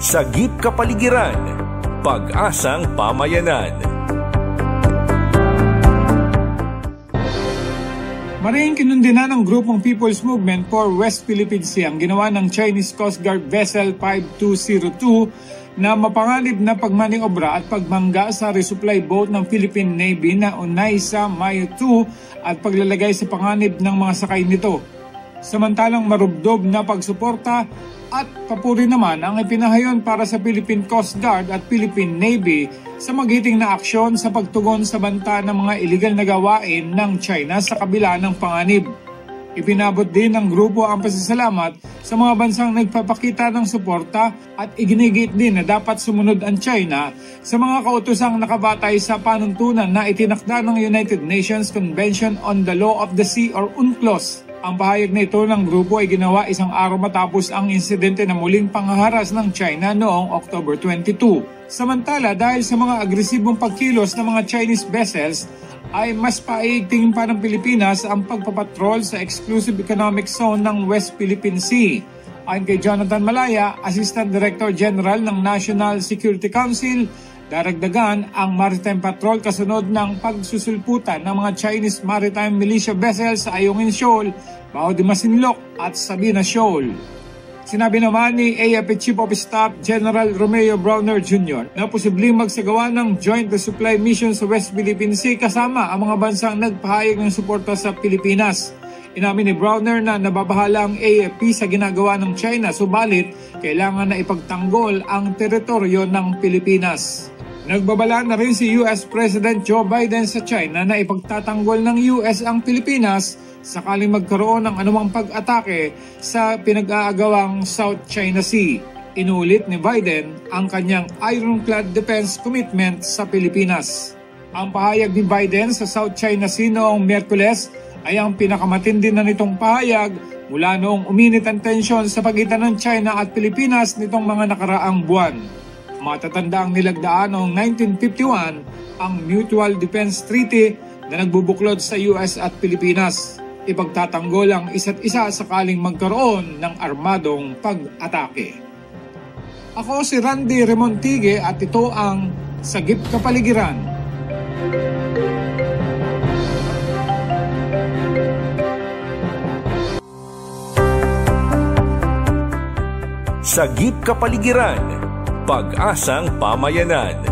Sagip Kapaligiran, Pag-asang Pamayanan. Maring kinundina ng grupong People's Movement for West Philippine Sea ang ginawa ng Chinese Coast Guard Vessel 5202 na mapanganib na pagmaniobra at pagmangga sa resupply boat ng Philippine Navy na unay sa Mayo 2 at paglalagay sa panganib ng mga sakay nito. Samantalang marubdob na pagsuporta at papuri naman ang ipinahayon para sa Philippine Coast Guard at Philippine Navy sa magiting na aksyon sa pagtugon sa banta ng mga iligal na gawain ng China sa kabila ng panganib. Ipinabot din ng grupo ang pasasalamat sa mga bansang nagpapakita ng suporta at iginigit din na dapat sumunod ang China sa mga kautosang nakabatay sa panuntunan na itinakda ng United Nations Convention on the Law of the Sea or UNCLOS. Ang pahayag na ito ng grupo ay ginawa isang araw matapos ang insidente na muling panghaharas ng China noong October 22. Samantala, dahil sa mga agresibong pagkilos ng mga Chinese vessels, ay mas paigtingin pa ng Pilipinas ang pagpapatrol sa Exclusive Economic Zone ng West Philippine Sea. Ayon kay Jonathan Malaya, Assistant Director General ng National Security Council, daragdagan ang maritime patrol kasunod ng pagsusulputan ng mga Chinese maritime militia vessels sa Ayungin Shoal, Bao de Masinloc at Sabina Shoal. Sinabi naman ni AFP Chief of Staff General Romeo Browner Jr. na posibleng magsagawa ng joint resupply mission sa West Philippine Sea kasama ang mga bansang nagpahayag ng suporta sa Pilipinas. Inamin ni Browner na nababahala ang AFP sa ginagawa ng China, subalit kailangan na ipagtanggol ang teritoryo ng Pilipinas. Nagbabala na rin si US President Joe Biden sa China na ipagtatanggol ng US ang Pilipinas sakaling magkaroon ng anumang pag-atake sa pinag-aagawang South China Sea. Inulit ni Biden ang kanyang ironclad defense commitment sa Pilipinas. Ang pahayag ni Biden sa South China Sea noong Miyerkules ay ang pinakamatindi na nitong pahayag mula noong uminit ang tensyon sa pagitan ng China at Pilipinas nitong mga nakaraang buwan. Matatanda ang nilagdaan noong 1951 ang Mutual Defense Treaty na nagbubuklod sa US at Pilipinas. Ipagtatanggol ang isa't isa sakaling magkaroon ng armadong pag-atake. Ako si Randy Remontigue at ito ang Sagip Kapaligiran. Sagip Kapaligiran, Pag-asang Pamayanan.